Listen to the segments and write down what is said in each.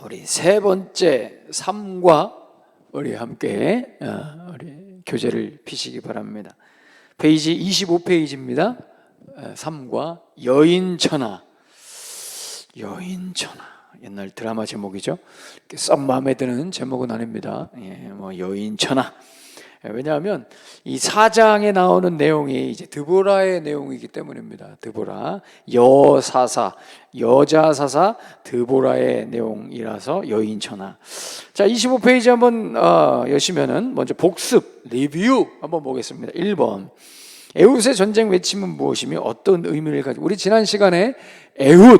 우리 세 번째 삶과 우리 함께 우리 교재를 피시기 바랍니다. 페이지 25페이지입니다. 삶과 여인천하. 여인천하, 옛날 드라마 제목이죠. 썩 마음에 드는 제목은 아닙니다. 여인천하. 왜냐하면 이 4장에 나오는 내용이 이제 드보라의 내용이기 때문입니다. 드보라, 여사사, 여자 사사 드보라의 내용이라서 여인천하. 자, 25페이지 한번 여시면은 먼저 복습, 리뷰 한번 보겠습니다. 1번. 에훗의 전쟁 외침은 무엇이며 어떤 의미를 가지고, 우리 지난 시간에 에훗에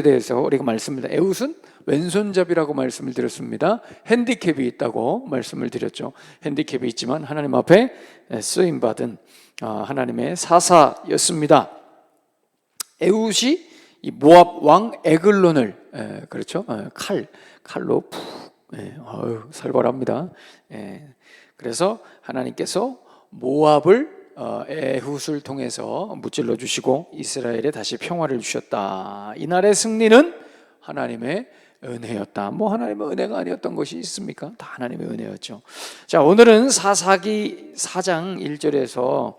대해서 우리가 말씀을, 에훗은 왼손잡이라고 말씀을 드렸습니다. 핸디캡이 있다고 말씀을 드렸죠. 핸디캡이 있지만 하나님 앞에 쓰임받은 하나님의 사사였습니다. 에훗이 이 모압 왕 에글론을 그렇죠, 칼로 푹 살벌합니다. 그래서 하나님께서 모압을 에훗을 통해서 무찔러 주시고 이스라엘에 다시 평화를 주셨다. 이날의 승리는 하나님의 은혜였다. 하나님의 은혜가 아니었던 것이 있습니까? 다 하나님의 은혜였죠. 자, 오늘은 사사기 4장 1절에서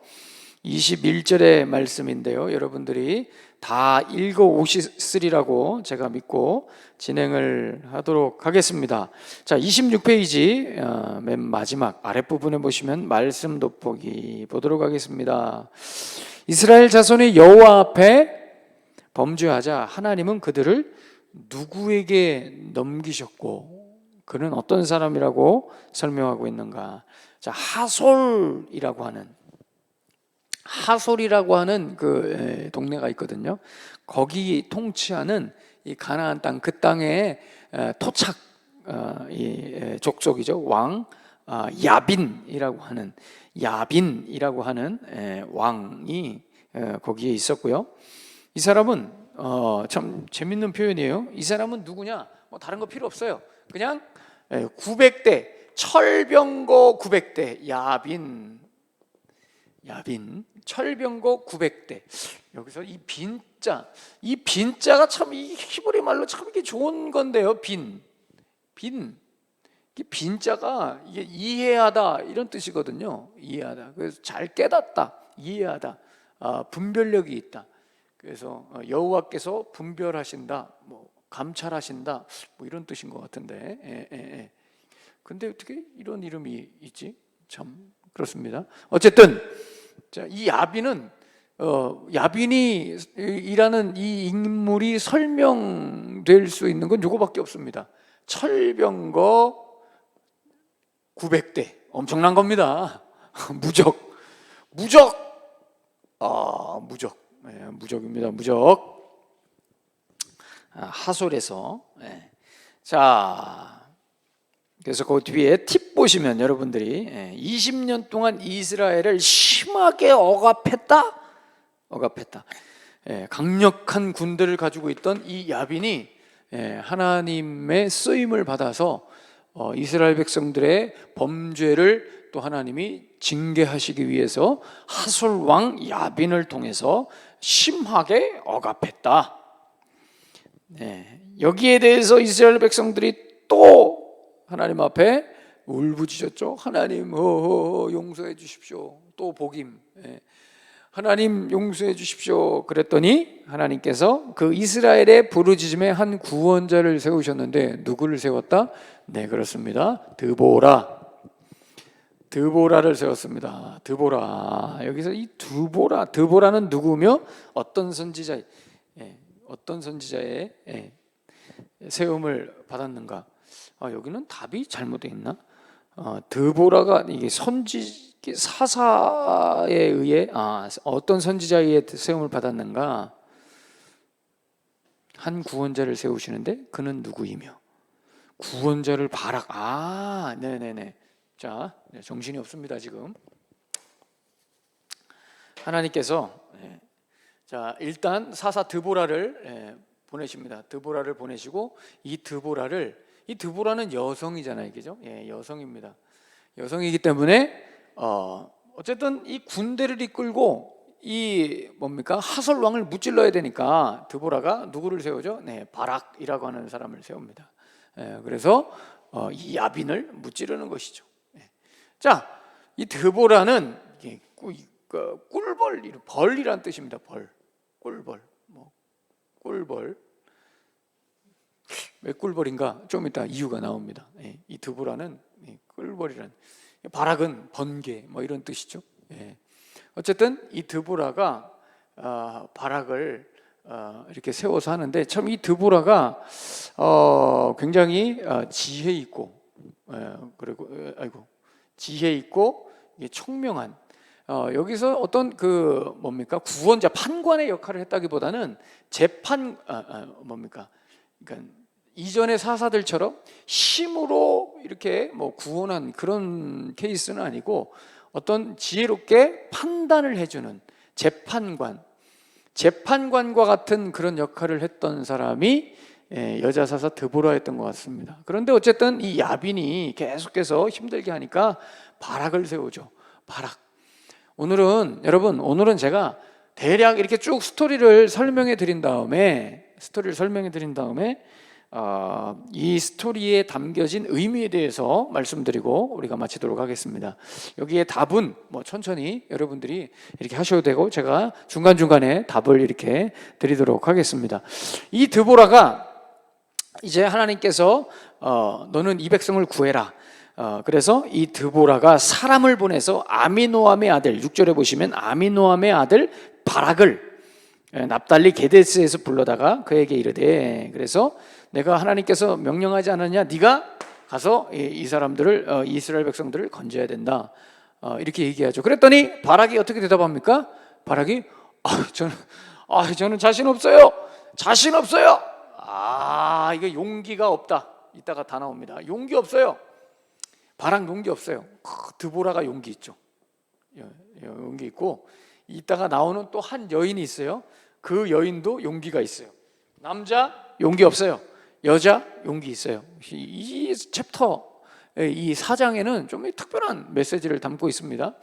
21절의 말씀인데요, 여러분들이 다 읽어 오시리라고 제가 믿고 진행을 하도록 하겠습니다. 자, 26페이지 맨 마지막 아랫부분에 보시면 말씀 돋보기 보도록 하겠습니다. 이스라엘 자손이 여호와 앞에 범죄하자 하나님은 그들을 누구에게 넘기셨고, 그는 어떤 사람이라고 설명하고 있는가? 자, 하솔이라고 하솔이라는 그 동네가 있거든요. 거기 통치하는 이 가나안 땅, 그 땅의 토착 이 족속이죠. 왕 야빈이라고 하는 왕이 거기에 있었고요. 이 사람은 참 재밌는 표현이에요. 이 사람은 누구냐? 다른 거 필요 없어요. 그냥 900대 철병거 900대 야빈 철병거 900대. 여기서 이 빈자가 참 이 히브리 말로 참 이게 좋은 건데요. 빈 빈자가 이게 이해하다 이런 뜻이거든요. 이해하다. 그래서 잘 깨닫다, 이해하다, 분별력이 있다. 그래서 여호와께서 분별하신다, 감찰하신다, 이런 뜻인 것 같은데. 근데 어떻게 이런 이름이 있지? 참 그렇습니다. 어쨌든 자, 이 야빈은 야빈이라는 이 인물이 설명될 수 있는 건 요거밖에 없습니다. 철병거 900대, 엄청난 겁니다. 무적입니다. 무적. 하솔에서. 자, 그래서 그 뒤에 팁 보시면 여러분들이 20년 동안 이스라엘을 심하게 억압했다. 강력한 군대를 가지고 있던 이 야빈이 하나님의 쓰임을 받아서 이스라엘 백성들의 범죄를 또 하나님이 징계하시기 위해서 하솔 왕 야빈을 통해서 심하게 억압했다. 여기에 대해서 이스라엘 백성들이 또 하나님 앞에 울부짖었죠. 하나님 용서해 주십시오. 또 복임. 하나님 용서해 주십시오. 그랬더니 하나님께서 그 이스라엘의 부르짖음에 한 구원자를 세우셨는데, 누구를 세웠다? 네, 그렇습니다. 드보라를 세웠습니다. 드보라. 여기서 이 드보라는 누구며 어떤 선지자의 세움을 받았는가? 여기는 답이 잘못되어 있나? 드보라가 이게 사사에 의해 어떤 선지자의 세움을 받았는가? 한 구원자를 세우시는데 그는 누구이며 구원자를 바락. 네네네. 자, 정신이 없습니다 지금. 하나님께서 자, 일단 사사 드보라를 보내십니다. 드보라를 보내시고 이 드보라는 여성이잖아요, 그죠? 여성입니다. 여성이기 때문에 어쨌든 이 군대를 이끌고 이 뭡니까? 하솔 왕을 무찔러야 되니까 드보라가 누구를 세우죠? 네, 바락이라고 하는 사람을 세웁니다. 그래서 이 야빈을 무찌르는 것이죠. 자, 이 드보라는 꿀벌, 벌이란 뜻입니다. 벌, 꿀벌, 꿀벌. 왜 꿀벌인가? 좀 이따 이유가 나옵니다. 이 드보라는 꿀벌이란, 바락은 번개 이런 뜻이죠. 어쨌든 이 드보라가 바락을 이렇게 세워서 하는데, 참 이 드보라가 굉장히 지혜 있고, 그리고 지혜 있고 총명한, 여기서 어떤 구원자, 판관의 역할을 했다기보다는 재판, 그러니까 이전의 사사들처럼 힘으로 이렇게 구원한 그런 케이스는 아니고, 어떤 지혜롭게 판단을 해주는 재판관과 같은 그런 역할을 했던 사람이 여자 사사 드보라였던 것 같습니다. 그런데 어쨌든 이 야빈이 계속해서 힘들게 하니까 바락을 세우죠. 바락. 오늘은 제가 대략 이렇게 쭉 스토리를 설명해 드린 다음에 이 스토리에 담겨진 의미에 대해서 말씀드리고 우리가 마치도록 하겠습니다. 여기에 답은 천천히 여러분들이 이렇게 하셔도 되고, 제가 중간중간에 답을 이렇게 드리도록 하겠습니다. 이 드보라가 이제 하나님께서 너는 이 백성을 구해라. 그래서 이 드보라가 사람을 보내서 아미노함의 아들, 6절에 보시면 아미노함의 아들 바락을 납달리 게데스에서 불러다가 그에게 이르되, 그래서 내가 하나님께서 명령하지 않았냐, 네가 가서 이 사람들을, 이스라엘 백성들을 건져야 된다, 이렇게 얘기하죠. 그랬더니 바락이 어떻게 대답합니까? 바락이 저는 자신 없어요. 이거 용기가 없다. 이따가 다 나옵니다. 용기 없어요. 바락 용기 없어요. 드보라가 용기 있죠. 용기 있고, 이따가 나오는 또 한 여인이 있어요. 그 여인도 용기가 있어요. 남자 용기 없어요. 여자 용기 있어요. 이 챕터, 이 4장에는 좀 특별한 메시지를 담고 있습니다.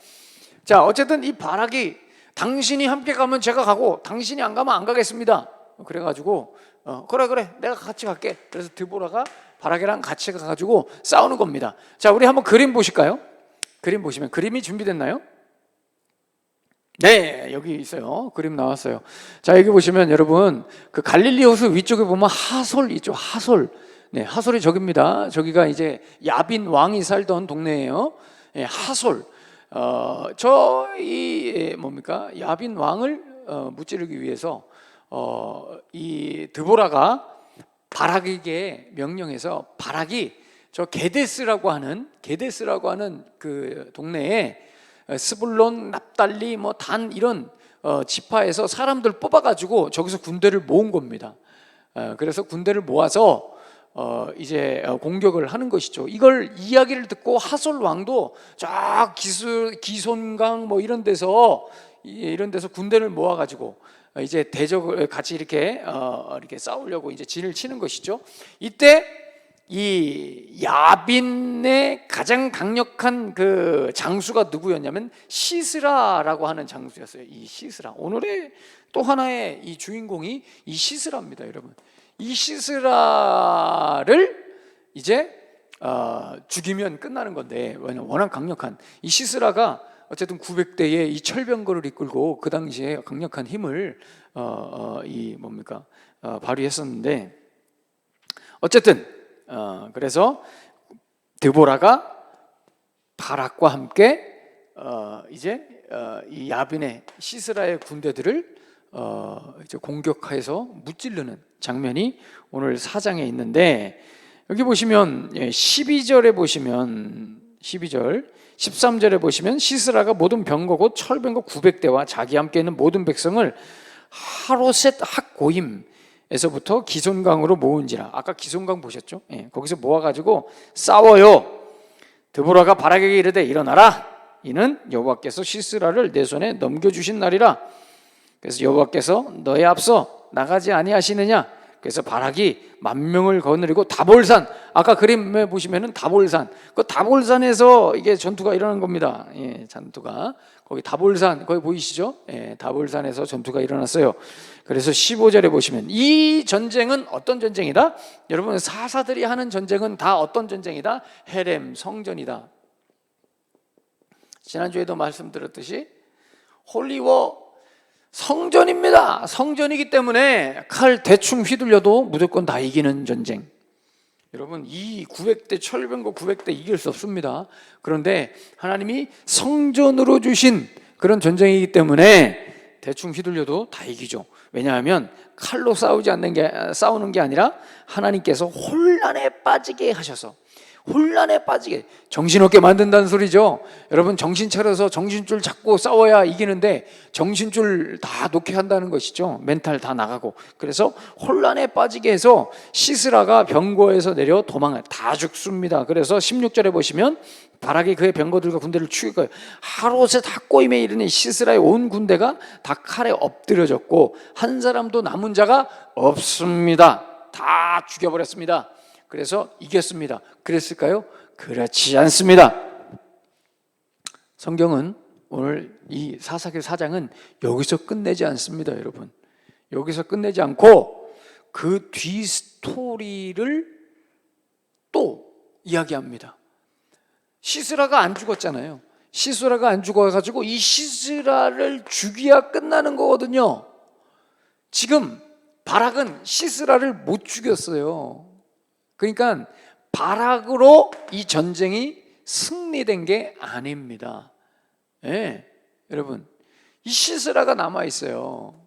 자, 어쨌든 이 바락이 당신이 함께 가면 제가 가고 당신이 안 가면 안 가겠습니다. 그래가지고 그래 내가 같이 갈게. 그래서 드보라가 바락이랑 같이 가가지고 싸우는 겁니다. 자, 우리 한번 그림 보실까요? 그림 보시면, 그림이 준비됐나요? 네, 여기 있어요. 그림 나왔어요. 자, 여기 보시면 여러분, 그 갈릴리 호수 위쪽에 보면 하솔 있죠. 하솔. 네, 하솔이 저기입니다. 저기가 이제 야빈 왕이 살던 동네예요. 네, 하솔. 야빈 왕을 무찌르기 위해서 이 드보라가 바락에게 명령해서, 바락이 저 게데스라고 하는 그 동네에 스불론, 납달리, 단 이런 지파에서 사람들 뽑아가지고 저기서 군대를 모은 겁니다. 그래서 군대를 모아서 이제 공격을 하는 것이죠. 이걸 이야기를 듣고 하솔 왕도 쫙 기손강 이런 데서 군대를 모아가지고 이제 대적을 같이 이렇게 싸우려고 이제 진을 치는 것이죠. 이때 이 야빈의 가장 강력한 그 장수가 누구였냐면 시스라라고 하는 장수였어요. 이 시스라, 오늘의 또 하나의 이 주인공이 이 시스라입니다, 여러분. 이 시스라를 이제 죽이면 끝나는 건데, 워낙 강력한 이 시스라가 어쨌든 900대의 이 철병거를 이끌고 그 당시에 강력한 힘을 발휘했었는데, 어쨌든 그래서 드보라가 바락과 함께 이제 이 야빈의 시스라의 군대들을 이제 공격해서 무찌르는 장면이 오늘 4장에 있는데, 여기 보시면 12절에 보시면 12절 13절에 보시면 시스라가 모든 병거 곧 철병거 900대와 자기 함께 있는 모든 백성을 하로셋 학고임에서부터 기손강으로 모은지라. 아까 기손강 보셨죠? 거기서 모아가지고 싸워요. 드보라가 바락에게 이르되 일어나라. 이는 여호와께서 시스라를 내 손에 넘겨주신 날이라. 그래서 여호와께서 너의 앞서 나가지 아니하시느냐. 그래서 바락이 만명을 거느리고 다볼산, 아까 그림에 보시면은 다볼산, 그 다볼산에서 이게 전투가 일어난 겁니다. 예, 전투가 거기 다볼산 거기 보이시죠? 예, 다볼산에서 전투가 일어났어요. 그래서 15절에 보시면 이 전쟁은 어떤 전쟁이다? 여러분, 사사들이 하는 전쟁은 다 어떤 전쟁이다? 헤렘, 성전이다. 지난주에도 말씀드렸듯이 홀리워 성전입니다. 성전이기 때문에 칼 대충 휘둘려도 무조건 다 이기는 전쟁. 여러분, 이 900대 철병거 900대 이길 수 없습니다. 그런데 하나님이 성전으로 주신 그런 전쟁이기 때문에 대충 휘둘려도 다 이기죠. 왜냐하면 칼로 싸우는 게 아니라 하나님께서 혼란에 빠지게 하셔서, 혼란에 빠지게, 정신없게 만든다는 소리죠. 여러분, 정신 차려서 정신줄 잡고 싸워야 이기는데 정신줄 다 놓게 한다는 것이죠. 멘탈 다 나가고. 그래서 혼란에 빠지게 해서 시스라가 병거에서 내려 도망을 다 죽습니다. 그래서 16절에 보시면 바락이 그의 병거들과 군대를 죽이고 하롯에 다 꼬임에 이르는 시스라의 온 군대가 다 칼에 엎드려졌고 한 사람도 남은 자가 없습니다. 다 죽여버렸습니다. 그래서 이겼습니다. 그랬을까요? 그렇지 않습니다. 성경은 오늘 이 사사기 4장은 여기서 끝내지 않습니다. 여러분, 여기서 끝내지 않고 그 뒤 스토리를 또 이야기합니다. 시스라가 안 죽었잖아요. 시스라가 안 죽어가지고 이 시스라를 죽여야 끝나는 거거든요. 지금 바락은 시스라를 못 죽였어요. 그러니까 바락으로 이 전쟁이 승리된 게 아닙니다. 예, 여러분, 이 시스라가 남아있어요.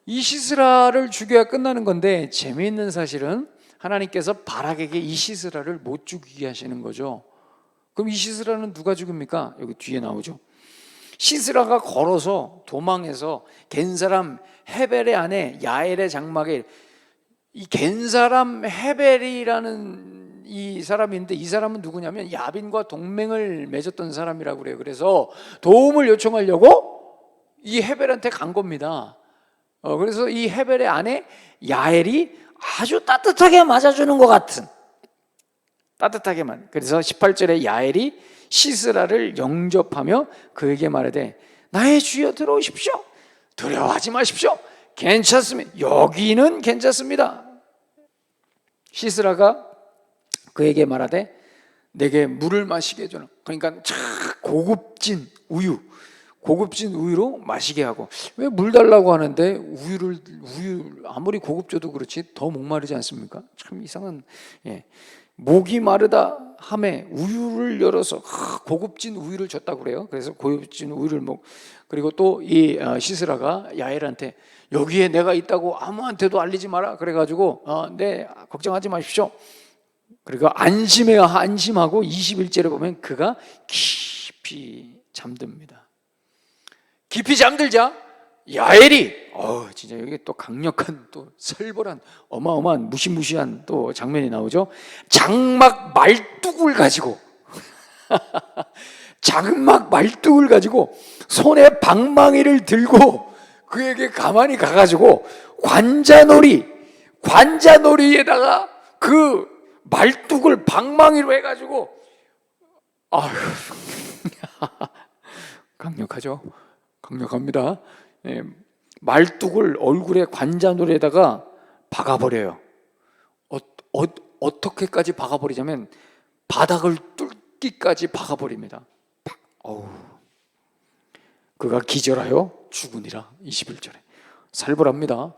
이 시스라를 죽여야 끝나는 건데, 재미있는 사실은 하나님께서 바락에게 이 시스라를 못 죽이게 하시는 거죠. 그럼 이 시스라는 누가 죽입니까? 여기 뒤에 나오죠. 시스라가 걸어서 도망해서 겐사람 헤벨의 아내 야엘의 장막에, 이 겐사람 헤벨이라는 이 사람인데, 이 사람은 누구냐면 야빈과 동맹을 맺었던 사람이라고 그래요. 그래서 도움을 요청하려고 이 헤벨한테 간 겁니다. 그래서 이 헤벨의 아내 야엘이 아주 따뜻하게 맞아주는 것 같은, 따뜻하게만. 그래서 18절에 야엘이 시스라를 영접하며 그에게 말하되 나의 주여 들어오십시오. 두려워하지 마십시오. 괜찮습니다. 여기는 괜찮습니다. 시스라가 그에게 말하되 내게 물을 마시게 해주라. 그러니까 고급진 우유로 마시게 하고. 왜 물 달라고 하는데 우유 아무리 고급져도 그렇지 더 목마르지 않습니까? 참 이상한. 예. 목이 마르다 함에 우유를 열어서 고급진 우유를 줬다고 그래요. 그래서 고급진 우유를 그리고 또 이 시스라가 야엘한테 여기에 내가 있다고 아무한테도 알리지 마라 그래가지고 네, 걱정하지 마십시오. 그리고 안심하고 21절에 보면 그가 깊이 잠듭니다. 깊이 잠들자 야엘이 진짜 여기 또 강력한, 또 살벌한, 어마어마한 무시무시한 또 장면이 나오죠. 장막 말뚝을 가지고 장막 말뚝을 가지고 손에 방망이를 들고 그에게 가만히 가가지고 관자놀이에다가 그 말뚝을 방망이로 해가지고 강력하죠. 강력합니다. 예, 말뚝을 얼굴에 관자놀이에다가 박아버려요. 어떻게까지 박아버리자면 바닥을 뚫기까지 박아버립니다. 그가 기절하여 죽으니라. 21절에 살벌합니다.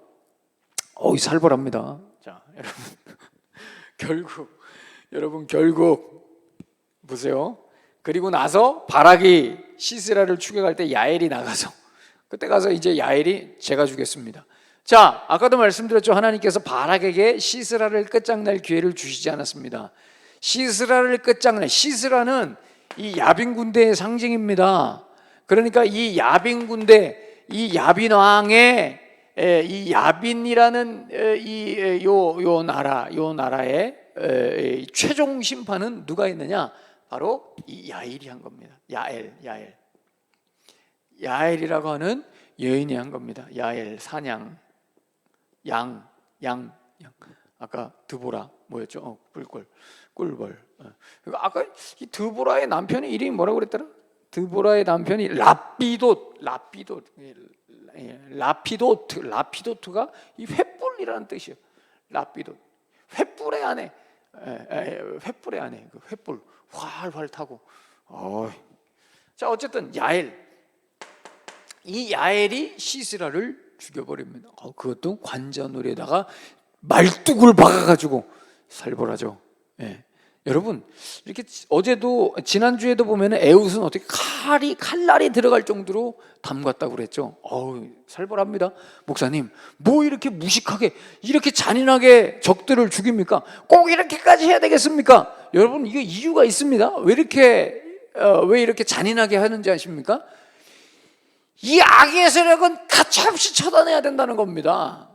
살벌합니다. 자, 여러분 결국 보세요. 그리고 나서 바락이 시스라를 추격할 때 야엘이 나가서, 그때 가서 이제 야엘이 제가 주겠습니다. 자, 아까도 말씀드렸죠. 하나님께서 바락에게 시스라를 끝장낼 기회를 주시지 않았습니다. 시스라를 끝장낼, 시스라는 이 야빈 군대의 상징입니다. 그러니까 이 야빈 군대, 이 야빈 왕의 이 야빈이라는 요 나라의 최종 심판은 누가 했느냐? 바로 이 야엘이 한 겁니다. 야엘이라고 하는 여인이 한 겁니다. 야엘, 사냥, 양 아까 드보라 뭐였죠? 꿀벌. 그러니까 아까 이 드보라의 남편의 이름이 뭐라고 그랬더라? 드보라의 남편이 라피도트가 이 횃불이라는 뜻이에요. 라피도, 횃불의 아내, 횃불의 아내, 그 횃불 활활 타고. 자, 어쨌든 이 야엘이 시스라를 죽여버립니다. 그것도 관자놀이에다가 말뚝을 박아가지고 살벌하죠. 여러분, 이렇게 어제도 지난주에도 보면은 에훗은 어떻게 칼날이 들어갈 정도로 담갔다고 그랬죠. 살벌합니다. 목사님, 뭐 이렇게 무식하게 이렇게 잔인하게 적들을 죽입니까? 꼭 이렇게까지 해야 되겠습니까? 여러분, 이게 이유가 있습니다. 왜 이렇게 잔인하게 하는지 아십니까? 이 악의 세력은 가차없이 처단해야 된다는 겁니다.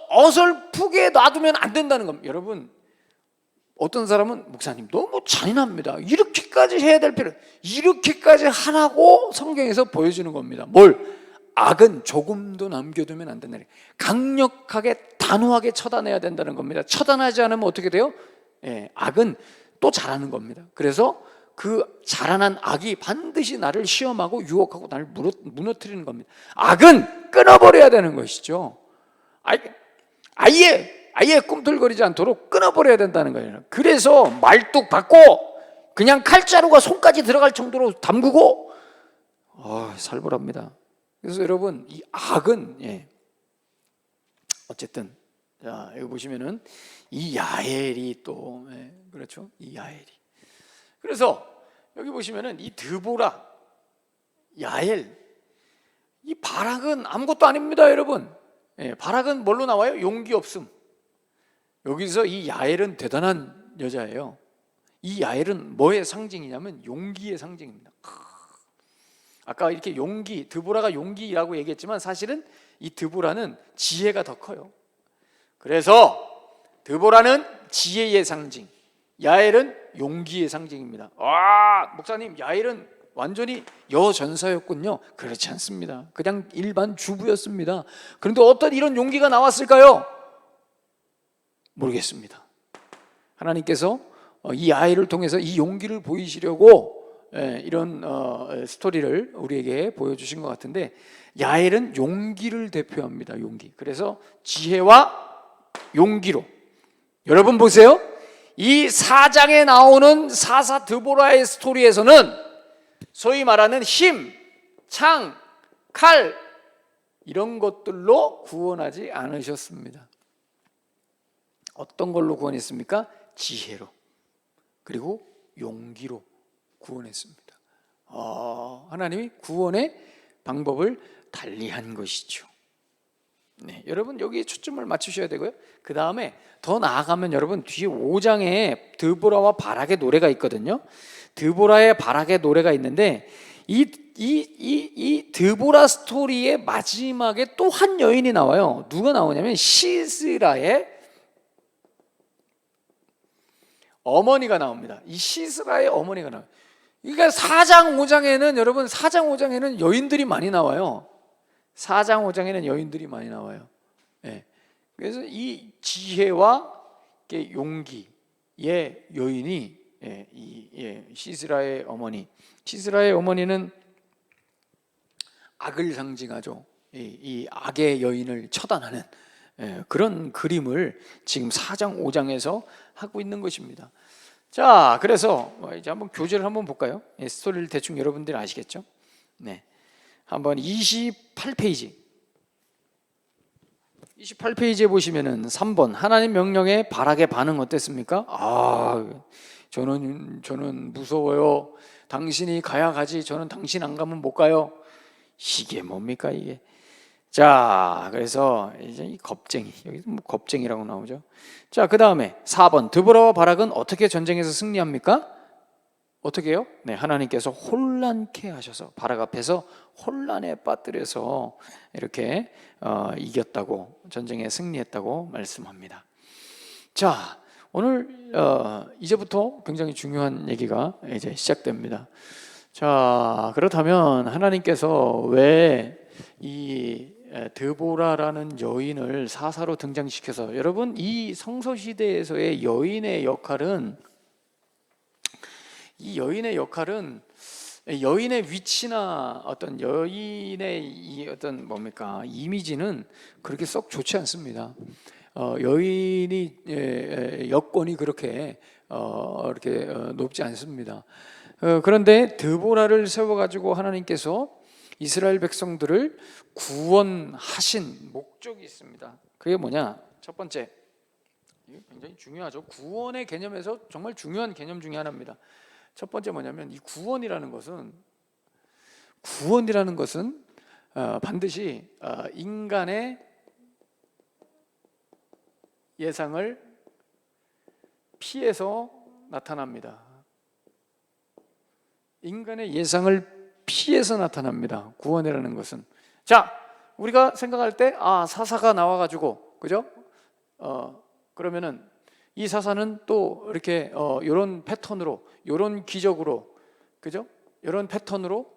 어설프게 놔두면 안 된다는 겁니다. 여러분, 어떤 사람은 목사님 너무 잔인합니다. 이렇게까지 해야 될 필요, 이렇게까지 하라고 성경에서 보여주는 겁니다. 악은 조금도 남겨두면 안 된다는, 강력하게 단호하게 처단해야 된다는 겁니다. 처단하지 않으면 어떻게 돼요? 악은 또 자라는 겁니다. 그래서 그 자라난 악이 반드시 나를 시험하고 유혹하고 나를 무너뜨리는 겁니다. 악은 끊어버려야 되는 것이죠. 아예 꿈틀거리지 않도록 끊어버려야 된다는 거예요. 그래서 말뚝 받고 그냥 칼자루가 손까지 들어갈 정도로 담그고 살벌합니다. 그래서 여러분, 이 악은 어쨌든, 자, 여기 보시면은 이 야엘이 또 그렇죠, 이 야엘이. 그래서 여기 보시면은 이 드보라, 야엘, 이 바락은 아무것도 아닙니다, 여러분. 바락은 뭘로 나와요? 용기 없음. 여기서 이 야엘은 대단한 여자예요. 이 야엘은 뭐의 상징이냐면 용기의 상징입니다. 아까 이렇게 드보라가 용기라고 얘기했지만 사실은 이 드보라는 지혜가 더 커요. 그래서 드보라는 지혜의 상징, 야엘은 용기의 상징입니다. 목사님, 야엘은 완전히 여전사였군요. 그렇지 않습니다. 그냥 일반 주부였습니다. 그런데 어떤 이런 용기가 나왔을까요? 모르겠습니다. 하나님께서 이 아이를 통해서 이 용기를 보이시려고 이런 스토리를 우리에게 보여주신 것 같은데, 야엘은 용기를 대표합니다. 용기. 그래서 지혜와 용기로, 여러분 보세요. 이 4장에 나오는 사사 드보라의 스토리에서는 소위 말하는 힘, 창, 칼 이런 것들로 구원하지 않으셨습니다. 어떤 걸로 구원했습니까? 지혜로, 그리고 용기로 구원했습니다. 하나님이 구원의 방법을 달리한 것이죠. 여러분, 여기에 초점을 맞추셔야 되고요. 그 다음에 더 나아가면 여러분, 뒤에 5장에 드보라와 바락의 노래가 있거든요. 드보라의 바락의 노래가 있는데 이 드보라 스토리의 마지막에 또 한 여인이 나와요. 누가 나오냐면 시스라의 어머니가 나옵니다. 이 시스라의 어머니가 나와요. 그러니까 4장 5장에는 여러분, 4장 5장에는 여인들이 많이 나와요. 4장 5장에는 여인들이 많이 나와요. 그래서 이 지혜와 용기의 여인이 시스라의 어머니. 시스라의 어머니는 악을 상징하죠. 이 악의 여인을 처단하는 그런 그림을 지금 4장 5장에서 하고 있는 것입니다. 자, 그래서 이제 한번 교재를 한번 볼까요? 스토리를 대충 여러분들이 아시겠죠? 한번 28페이지에 보시면은 3번 하나님 명령에 바락의 반응 어땠습니까? 저는 무서워요. 당신이 가야 가지. 저는 당신 안 가면 못 가요. 이게 뭡니까 이게? 자, 그래서 이제 이 겁쟁이, 여기 겁쟁이라고 나오죠. 자, 그 다음에 4번 드보라와 바락은 어떻게 전쟁에서 승리합니까? 어떻게 해요? 하나님께서 혼란케 하셔서 바락 앞에서 혼란에 빠뜨려서 이렇게 이겼다고, 전쟁에 승리했다고 말씀합니다. 자, 오늘 이제부터 굉장히 중요한 얘기가 이제 시작됩니다. 자, 그렇다면 하나님께서 왜 이 드보라라는 여인을 사사로 등장시켜서, 여러분 이 성서 시대에서의 여인의 역할은, 이 여인의 역할은 여인의 위치나 어떤 여인의 이 어떤 뭡니까 이미지는 그렇게 썩 좋지 않습니다. 여인이 여건이 그렇게 이렇게 높지 않습니다. 그런데 드보라를 세워가지고 하나님께서 이스라엘 백성들을 구원하신 목적이 있습니다. 그게 뭐냐? 첫 번째, 이게 굉장히 중요하죠. 구원의 개념에서 정말 중요한 개념 중에 하나입니다. 첫 번째 뭐냐면, 이 구원이라는 것은 반드시 인간의 예상을 피해서 나타납니다. 인간의 예상을 피해서 나타납니다. 구원이라는 것은. 자, 우리가 생각할 때 사사가 나와가지고, 그죠? 그러면은 이 사사는 또 이렇게 이런 패턴으로, 이런 기적으로, 그죠? 이런 패턴으로,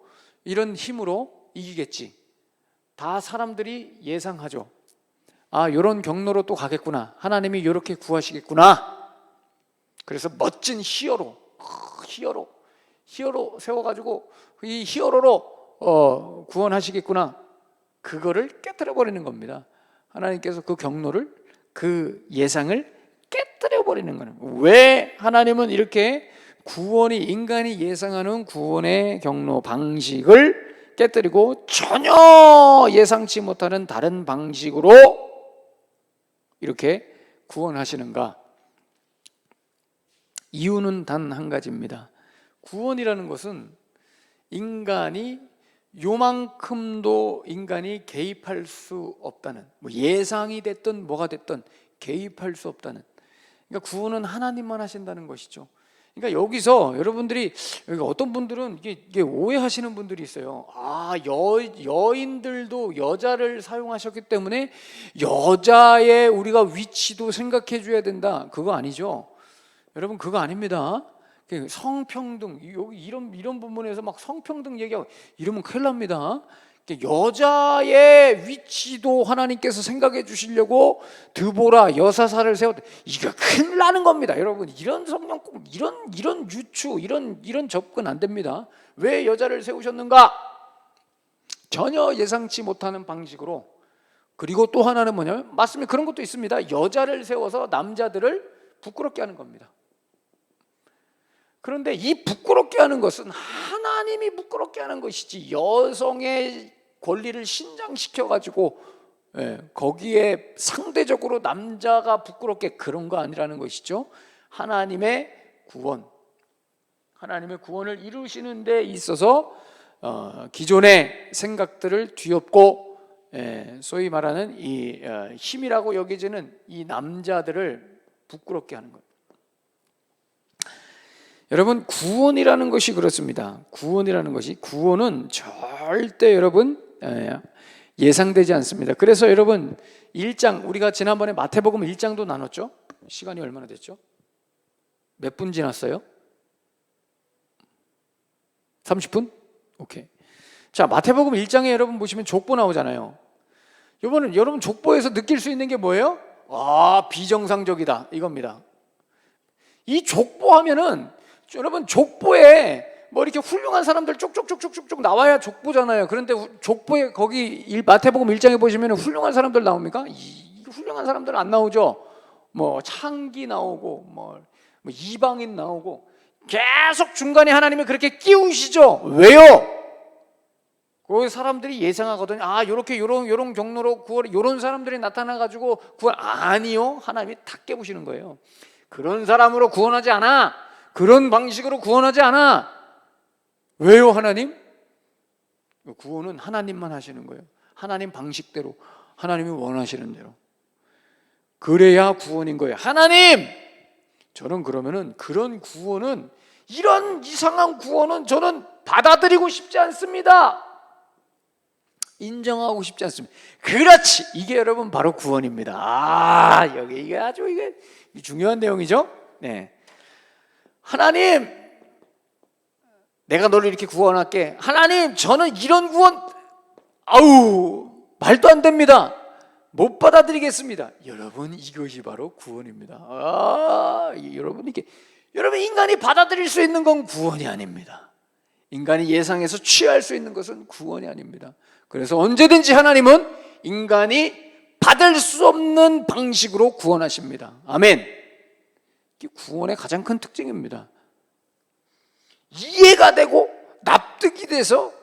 이런 힘으로 이기겠지. 다 사람들이 예상하죠. 이런 경로로 또 가겠구나. 하나님이 이렇게 구하시겠구나. 그래서 멋진 히어로 세워가지고 이 히어로로 구원하시겠구나. 그거를 깨뜨려 버리는 겁니다. 하나님께서 그 경로를, 그 예상을 깨뜨려 버리는 거예요. 왜 하나님은 이렇게 구원이, 인간이 예상하는 구원의 경로 방식을 깨뜨리고 전혀 예상치 못하는 다른 방식으로 이렇게 구원하시는가? 이유는 단 한 가지입니다. 구원이라는 것은 인간이 요만큼도 인간이 개입할 수 없다는, 예상이 됐든 뭐가 됐든 개입할 수 없다는, 그러니까 구원은 하나님만 하신다는 것이죠. 그러니까 여기서 여러분들이, 어떤 분들은 이게 오해하시는 분들이 있어요. 여인들도 여자를 사용하셨기 때문에 여자의 우리가 위치도 생각해 줘야 된다. 그거 아니죠. 여러분, 그거 아닙니다. 성평등, 여기 이런 부분에서 막 성평등 얘기하고 이러면 큰일 납니다. 여자의 위치도 하나님께서 생각해 주시려고 드보라 여사사를 세웠다. 이거 큰일 나는 겁니다. 여러분, 이런 성령, 이런 유추, 이런 접근 안 됩니다. 왜 여자를 세우셨는가? 전혀 예상치 못하는 방식으로. 그리고 또 하나는 뭐냐면, 맞습니다. 그런 것도 있습니다. 여자를 세워서 남자들을 부끄럽게 하는 겁니다. 그런데 이 부끄럽게 하는 것은 하나님이 부끄럽게 하는 것이지, 여성의 권리를 신장시켜가지고 거기에 상대적으로 남자가 부끄럽게, 그런 거 아니라는 것이죠. 하나님의 구원을 이루시는 데 있어서 기존의 생각들을 뒤엎고, 소위 말하는 이 힘이라고 여겨지는 이 남자들을 부끄럽게 하는 거예요. 여러분, 구원이라는 것이 그렇습니다. 구원은 절대 여러분 예상되지 않습니다. 그래서 여러분 1장, 우리가 지난번에 마태복음 1장도 나눴죠. 시간이 얼마나 됐죠? 몇 분 지났어요? 30분? 오케이. 자, 마태복음 1장에 여러분 보시면 족보 나오잖아요. 이번은 여러분 족보에서 느낄 수 있는 게 뭐예요? 비정상적이다, 이겁니다. 이 족보하면은, 여러분 족보에 뭐 이렇게 훌륭한 사람들 쭉쭉쭉쭉쭉 나와야 족보잖아요. 그런데 족보에 거기 마태복음 1장에 보시면 훌륭한 사람들 나옵니까? 훌륭한 사람들 안 나오죠. 뭐 창기 나오고 뭐 이방인 나오고, 계속 중간에 하나님이 그렇게 끼우시죠. 왜요? 그 사람들이 예상하거든요. 요렇게 요런 경로로 구원, 요런 사람들이 나타나 가지고 구원. 아니요, 하나님이 다 깨부시는 거예요. 그런 사람으로 구원하지 않아. 그런 방식으로 구원하지 않아. 왜요, 하나님? 구원은 하나님만 하시는 거예요. 하나님 방식대로, 하나님이 원하시는 대로. 그래야 구원인 거예요. 하나님! 저는 그러면은 그런 구원은, 이런 이상한 구원은 저는 받아들이고 싶지 않습니다. 인정하고 싶지 않습니다. 그렇지! 이게 여러분 바로 구원입니다. 이게 아주 이게 중요한 내용이죠? 네. 하나님, 내가 너를 이렇게 구원할게. 하나님, 저는 이런 구원 말도 안 됩니다. 못 받아들이겠습니다. 여러분, 이것이 바로 구원입니다. 여러분, 인간이 받아들일 수 있는 건 구원이 아닙니다. 인간이 예상해서 취할 수 있는 것은 구원이 아닙니다. 그래서 언제든지 하나님은 인간이 받을 수 없는 방식으로 구원하십니다. 아멘. 이게 구원의 가장 큰 특징입니다. 이해가 되고 납득이 돼서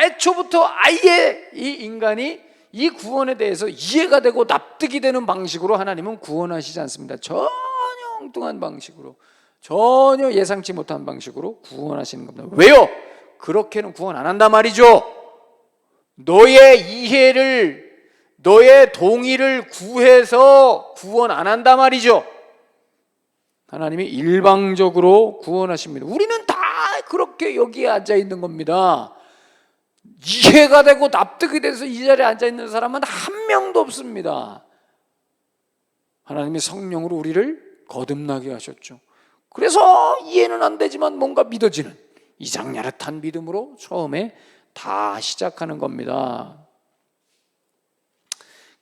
애초부터 아예 이 인간이 이 구원에 대해서 이해가 되고 납득이 되는 방식으로 하나님은 구원하시지 않습니다. 전혀 엉뚱한 방식으로, 전혀 예상치 못한 방식으로 구원하시는 겁니다. 왜요? 그렇게는 구원 안 한단 말이죠. 너의 이해를, 너의 동의를 구해서 구원 안 한단 말이죠. 하나님이 일방적으로 구원하십니다. 우리는 다 그렇게 여기에 앉아 있는 겁니다. 이해가 되고 납득이 돼서 이 자리에 앉아 있는 사람은 한 명도 없습니다. 하나님이 성령으로 우리를 거듭나게 하셨죠. 그래서 이해는 안 되지만 뭔가 믿어지는 이장야릇한 믿음으로 처음에 다 시작하는 겁니다.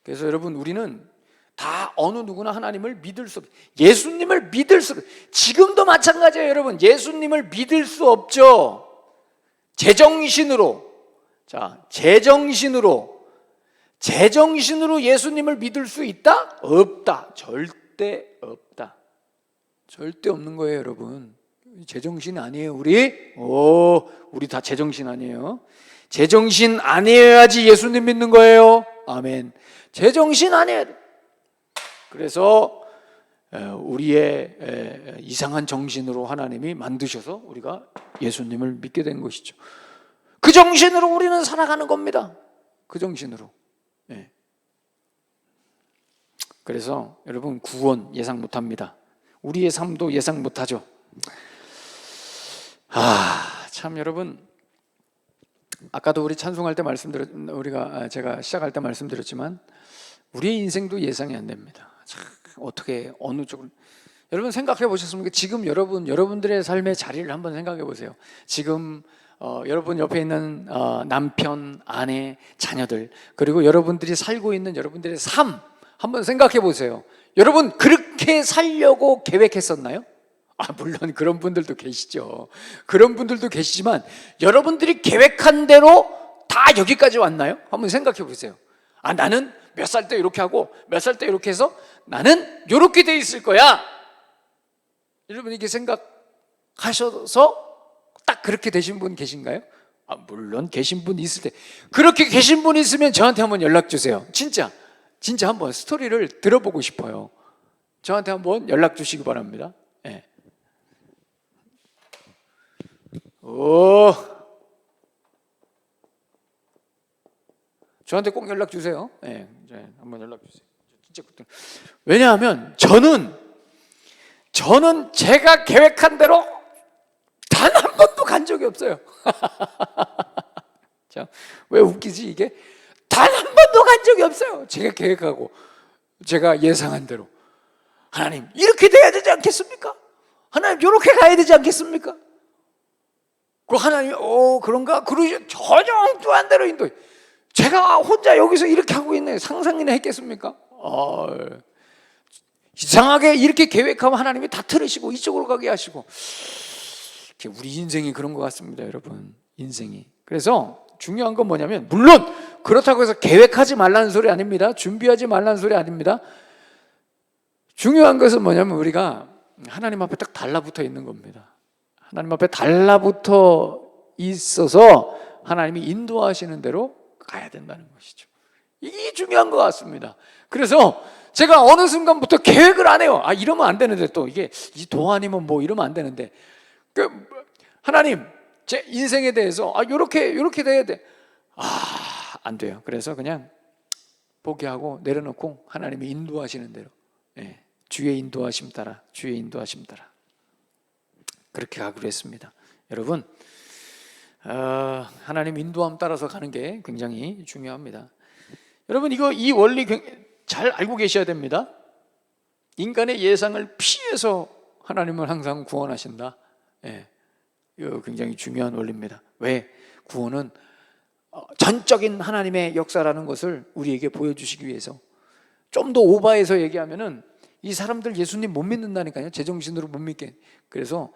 그래서 여러분, 우리는 다 어느 누구나 하나님을 믿을 수 없어요. 예수님을 믿을 수 없어요. 지금도 마찬가지예요. 여러분, 예수님을 믿을 수 없죠. 제정신으로 예수님을 믿을 수 있다? 없다. 절대 없다. 절대 없는 거예요, 여러분. 제정신 아니에요, 우리? 우리 다 제정신 아니에요. 제정신 아니어야지 예수님 믿는 거예요. 아멘. 제정신 아니에요. 그래서 우리의 이상한 정신으로 하나님이 만드셔서 우리가 예수님을 믿게 된 것이죠. 그 정신으로 우리는 살아가는 겁니다. 그 정신으로. 네. 그래서 여러분, 구원 예상 못합니다. 우리의 삶도 예상 못하죠. 참, 여러분, 아까도 우리 찬송할 때 제가 시작할 때 말씀드렸지만 우리의 인생도 예상이 안 됩니다. 참, 어떻게 어느 쪽으로, 여러분 생각해 보셨습니까? 지금 여러분들의 삶의 자리를 한번 생각해 보세요. 지금 여러분 옆에 있는 남편, 아내, 자녀들, 그리고 여러분들이 살고 있는 여러분들의 삶 한번 생각해 보세요. 여러분 그렇게 살려고 계획했었나요? 물론 그런 분들도 계시죠. 그런 분들도 계시지만 여러분들이 계획한 대로 다 여기까지 왔나요? 한번 생각해 보세요. 나는 몇 살 때 이렇게 하고 몇 살 때 이렇게 해서 나는 이렇게 돼 있을 거야. 여러분 이렇게 생각하셔서 딱 그렇게 되신 분 계신가요? 물론 계신 분 있을 때, 그렇게 계신 분 있으면 저한테 한번 연락 주세요. 진짜 한번 스토리를 들어보고 싶어요. 저한테 한번 연락 주시기 바랍니다. 네. 저한테 꼭 연락 주세요. 네, 한번 연락 주세요. 진짜. 왜냐하면 저는 제가 계획한 대로 단 한 번도 간 적이 없어요. 자, 왜 웃기지 이게? 단 한 번도 간 적이 없어요. 제가 계획하고 제가 예상한 대로. 하나님 이렇게 돼야 되지 않겠습니까? 하나님 이렇게 가야 되지 않겠습니까? 그 하나님이 그런가? 그러죠. 전혀 엉뚱한 대로 인도해. 제가 혼자 여기서 이렇게 하고 있네. 상상이나 했겠습니까? 이상하게 이렇게 계획하면 하나님이 다 틀으시고 이쪽으로 가게 하시고. 우리 인생이 그런 것 같습니다, 여러분. 인생이. 그래서 중요한 건 뭐냐면, 물론 그렇다고 해서 계획하지 말라는 소리 아닙니다. 준비하지 말라는 소리 아닙니다. 중요한 것은 뭐냐면 우리가 하나님 앞에 딱 달라붙어 있는 겁니다. 하나님 앞에 달라붙어 있어서 하나님이 인도하시는 대로 가야 된다는 것이죠. 이게 중요한 것 같습니다. 그래서 제가 어느 순간부터 계획을 안 해요. 이러면 안 되는데, 또 이게 이 도안이면 뭐 이러면 안 되는데, 하나님 제 인생에 대해서 요렇게 돼야 돼. 안 돼요. 그래서 그냥 포기하고 내려놓고 하나님이 인도하시는 대로, 주의 인도하심 따라 그렇게 가기로 했습니다. 여러분, 하나님 인도함 따라서 가는 게 굉장히 중요합니다. 여러분 이 원리 잘 알고 계셔야 됩니다. 인간의 예상을 피해서 하나님은 항상 구원하신다. 이거 굉장히 중요한 원리입니다. 왜? 구원은 전적인 하나님의 역사라는 것을 우리에게 보여주시기 위해서. 좀 더 오바해서 얘기하면은 이 사람들 예수님 못 믿는다니까요. 제정신으로 못 믿게. 그래서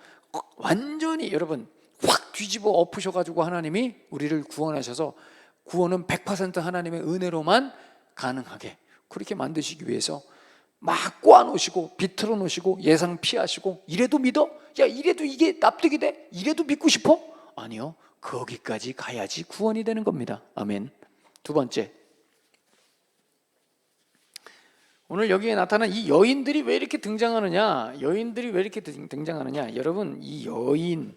완전히 여러분 확 뒤집어 엎으셔가지고 하나님이 우리를 구원하셔서 구원은 100% 하나님의 은혜로만 가능하게 그렇게 만드시기 위해서 막 꼬아놓으시고 비틀어 놓으시고 예상 피하시고, 이래도 믿어? 야, 이래도 이게 납득이 돼? 이래도 믿고 싶어? 아니요, 거기까지 가야지 구원이 되는 겁니다. 아멘. 두 번째, 오늘 여기에 나타난 이 여인들이 왜 이렇게 등장하느냐? 여인들이 왜 이렇게 등장하느냐? 여러분, 이 여인은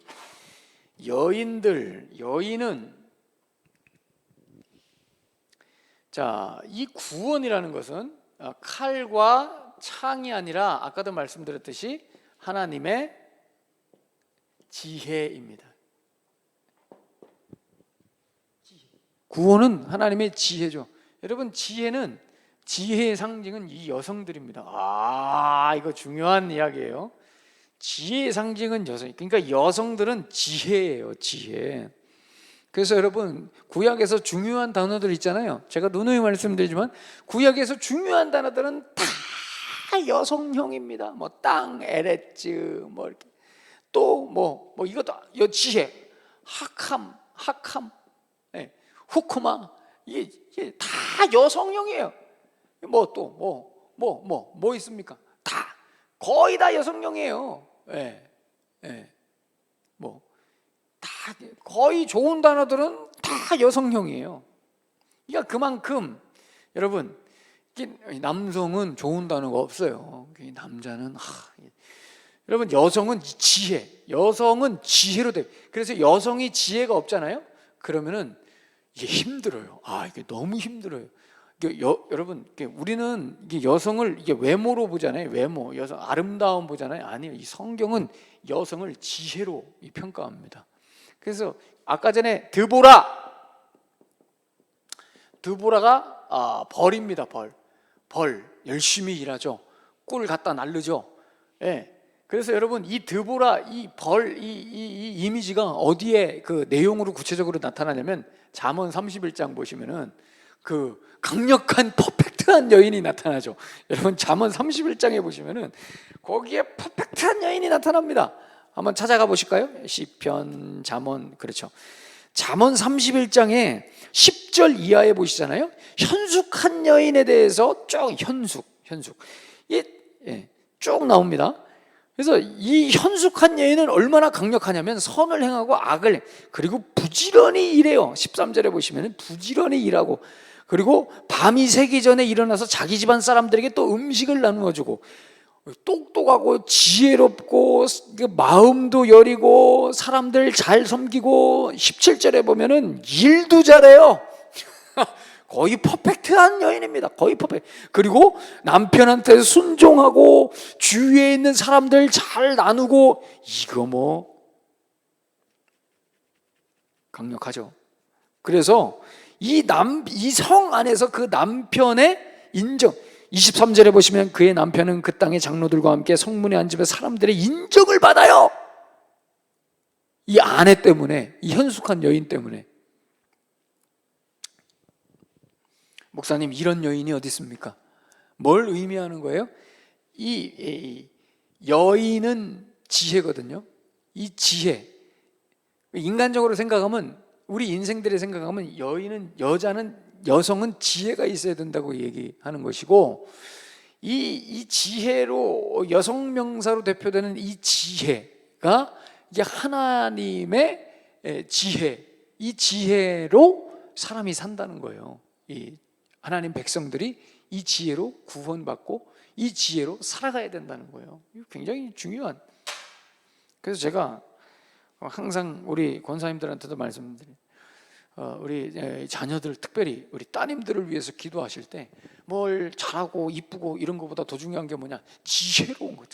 자, 이 구원이라는 것은 칼과 창이 아니라 아까도 말씀드렸듯이 하나님의 지혜입니다. 구원은 하나님의 지혜죠. 여러분, 지혜의 상징은 이 여성들입니다. 이거 중요한 이야기예요. 지혜의 상징은 여성. 그러니까 여성들은 지혜예요, 지혜. 그래서 여러분, 구약에서 중요한 단어들 있잖아요. 제가 누누이 말씀드리지만 구약에서 중요한 단어들은 다 여성형입니다. 뭐 땅, 에레츠, 뭐 이렇게 또 뭐 이것도 지혜, 학함, 후크마, 이게 다 여성형이에요. 뭐 있습니까? 다 거의 다 여성형이에요. 다 거의 좋은 단어들은 다 여성형이에요. 그러니까 그만큼 여러분, 남성은 좋은 단어가 없어요. 남자는 여러분, 여성은 지혜, 여성은 지혜로 돼. 그래서 여성이 지혜가 없잖아요. 그러면은 이게 힘들어요. 이게 너무 힘들어요. 여러분, 우리는 여성을 외모로 보잖아요. 외모, 여성 아름다움 보잖아요. 아니요, 이 성경은 여성을 지혜로 평가합니다. 그래서 아까 전에 드보라가 벌입니다. 벌 열심히 일하죠. 꿀 갖다 날르죠. 그래서 여러분, 이 드보라, 이 이미지가 어디에 그 내용으로 구체적으로 나타나냐면 잠언 31장 보시면은 그 강력한 퍼펙트한 여인이 나타나죠. 여러분, 잠언 31장에 보시면은 거기에 퍼펙트한 여인이 나타납니다. 한번 찾아가 보실까요? 시편, 잠언, 그렇죠. 잠언 31장에 10절 이하에 보시잖아요. 현숙한 여인에 대해서 쭉 현숙 쭉 나옵니다. 그래서 이 현숙한 여인은 얼마나 강력하냐면 선을 행하고 악을, 그리고 부지런히 일해요. 13절에 보시면 부지런히 일하고, 그리고 밤이 새기 전에 일어나서 자기 집안 사람들에게 또 음식을 나누어 주고, 똑똑하고 지혜롭고 마음도 여리고 사람들 잘 섬기고, 17절에 보면은 일도 잘해요. 거의 퍼펙트한 여인입니다. 거의 퍼펙트. 그리고 남편한테 순종하고 주위에 있는 사람들 잘 나누고, 이거 강력하죠. 그래서 이 성 안에서 그 남편의 인정, 23절에 보시면 그의 남편은 그 땅의 장로들과 함께 성문에 앉으며 사람들의 인정을 받아요. 이 아내 때문에, 이 현숙한 여인 때문에. 목사님, 이런 여인이 어디 있습니까? 뭘 의미하는 거예요? 이 여인은 지혜거든요. 이 지혜, 인간적으로 생각하면, 우리 인생들에 생각하면 여성은 지혜가 있어야 된다고 얘기하는 것이고, 이 지혜로, 여성 명사로 대표되는 이 지혜가 이게 하나님의 지혜, 이 지혜로 사람이 산다는 거예요. 이 하나님 백성들이 이 지혜로 구원받고 이 지혜로 살아가야 된다는 거예요. 이거 굉장히 중요한. 그래서 제가 항상 우리 권사님들한테도 말씀드려요. 우리 자녀들, 특별히 우리 따님들을 위해서 기도하실 때 뭘 잘하고 이쁘고 이런 것보다 더 중요한 게 뭐냐? 지혜로운 거.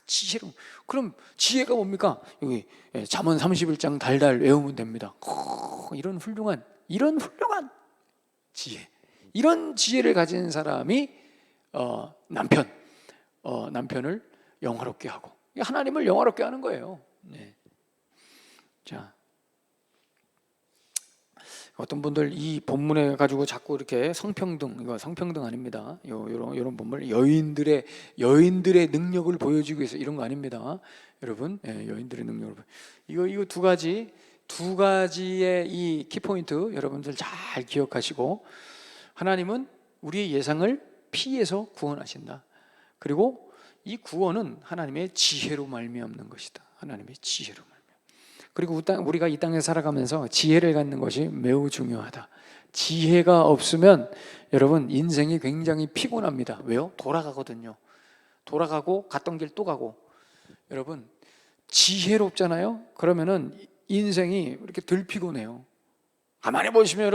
지혜로운. 그럼 지혜가 뭡니까? 여기 잠언 31장 달달 외우면 됩니다. 이런 훌륭한 지혜, 이런 지혜를 가진 사람이 남편을 영화롭게 하고, 하나님을 영화롭게 하는 거예요. 자, 어떤 분들 이 본문에 가지고 자꾸 이렇게 성평등, 이거 성평등 아닙니다. 요런 본문, 여인들의 능력을 보여주기 위해서 이런 거 아닙니다. 여러분, 여인들의 능력을 이거 두 가지의 이 키포인트 여러분들 잘 기억하시고, 하나님은 우리의 예상을 피해서 구원하신다. 그리고 이 구원은 하나님의 지혜로 말미암는 것이다. 하나님의 지혜로 말미암. 그리고 우리가 이 땅에 살아가면서 지혜를 갖는 것이 매우 중요하다. 지혜가 없으면 여러분 인생이 굉장히 피곤합니다. 왜요? 돌아가거든요. 돌아가고 갔던 길 또 가고. 여러분 지혜롭잖아요. 그러면은 인생이 이렇게 덜 피곤해요. 가만히 보시면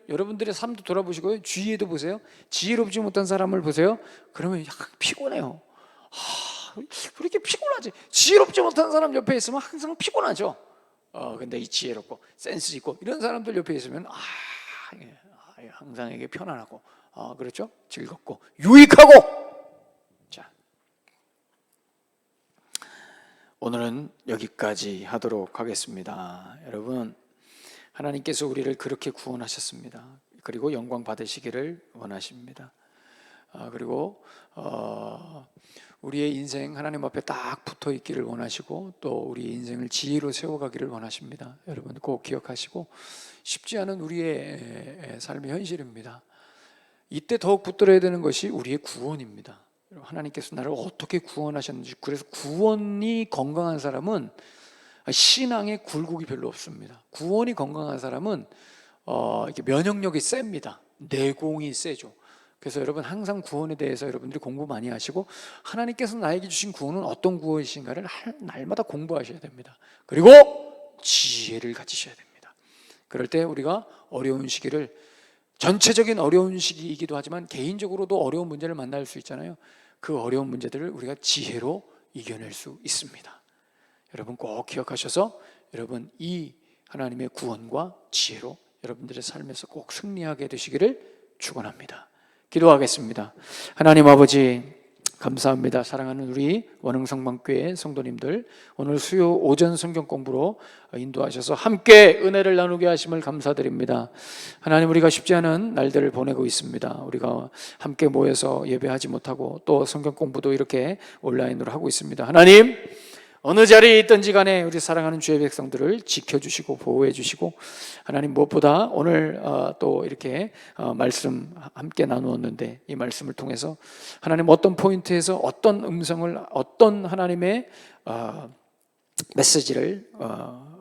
여러분들의 삶도 돌아보시고요, 주위에도 보세요. 지혜롭지 못한 사람을 보세요. 그러면 약간 피곤해요. 왜 이렇게 피곤하지? 지혜롭지 못한 사람 옆에 있으면 항상 피곤하죠. 근데 이 지혜롭고 센스 있고 이런 사람들 옆에 있으면 항상 이게 편안하고, 그렇죠? 즐겁고 유익하고. 자, 오늘은 여기까지 하도록 하겠습니다. 여러분, 하나님께서 우리를 그렇게 구원하셨습니다. 그리고 영광 받으시기를 원하십니다. 그리고 우리의 인생 하나님 앞에 딱 붙어 있기를 원하시고, 또 우리의 인생을 지혜로 세워가기를 원하십니다. 여러분 꼭 기억하시고, 쉽지 않은 우리의 삶의 현실입니다. 이때 더욱 붙들어야 되는 것이 우리의 구원입니다. 하나님께서 나를 어떻게 구원하셨는지. 그래서 구원이 건강한 사람은 신앙에 굴곡이 별로 없습니다. 구원이 건강한 사람은 이렇게 면역력이 셉니다. 내공이 세죠. 그래서 여러분 항상 구원에 대해서 여러분들이 공부 많이 하시고, 하나님께서 나에게 주신 구원은 어떤 구원이신가를 날마다 공부하셔야 됩니다. 그리고 지혜를 가지셔야 됩니다. 그럴 때 우리가 어려운 시기를, 전체적인 어려운 시기이기도 하지만 개인적으로도 어려운 문제를 만날 수 있잖아요. 그 어려운 문제들을 우리가 지혜로 이겨낼 수 있습니다. 여러분 꼭 기억하셔서 여러분 이 하나님의 구원과 지혜로 여러분들의 삶에서 꼭 승리하게 되시기를 축원합니다. 기도하겠습니다. 하나님 아버지, 감사합니다. 사랑하는 우리 원흥성방교회 성도님들, 오늘 수요 오전 성경 공부로 인도하셔서 함께 은혜를 나누게 하심을 감사드립니다. 하나님, 우리가 쉽지 않은 날들을 보내고 있습니다. 우리가 함께 모여서 예배하지 못하고 또 성경 공부도 이렇게 온라인으로 하고 있습니다. 하나님, 어느 자리에 있든지 간에 우리 사랑하는 주의 백성들을 지켜주시고 보호해 주시고, 하나님 무엇보다 오늘 또 이렇게 말씀 함께 나누었는데, 이 말씀을 통해서 하나님 어떤 포인트에서 어떤 음성을, 어떤 하나님의 메시지를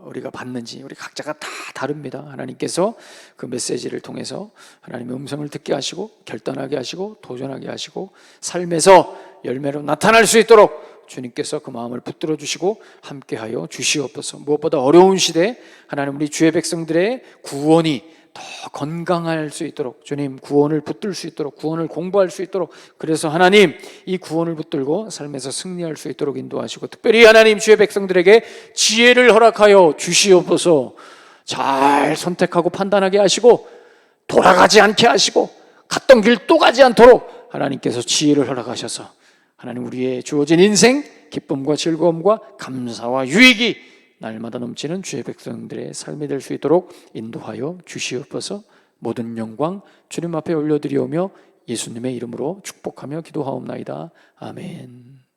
우리가 받는지 우리 각자가 다 다릅니다. 하나님께서 그 메시지를 통해서 하나님의 음성을 듣게 하시고 결단하게 하시고 도전하게 하시고 삶에서 열매로 나타날 수 있도록 주님께서 그 마음을 붙들어 주시고 함께하여 주시옵소서. 무엇보다 어려운 시대 하나님, 우리 주의 백성들의 구원이 더 건강할 수 있도록, 주님 구원을 붙들 수 있도록, 구원을 공부할 수 있도록, 그래서 하나님 이 구원을 붙들고 삶에서 승리할 수 있도록 인도하시고, 특별히 하나님 주의 백성들에게 지혜를 허락하여 주시옵소서. 잘 선택하고 판단하게 하시고, 돌아가지 않게 하시고, 갔던 길 또 가지 않도록 하나님께서 지혜를 허락하셔서 하나님 우리의 주어진 인생 기쁨과 즐거움과 감사와 유익이 날마다 넘치는 주의 백성들의 삶이 될 수 있도록 인도하여 주시옵소서. 모든 영광 주님 앞에 올려드리오며 예수님의 이름으로 축복하며 기도하옵나이다. 아멘.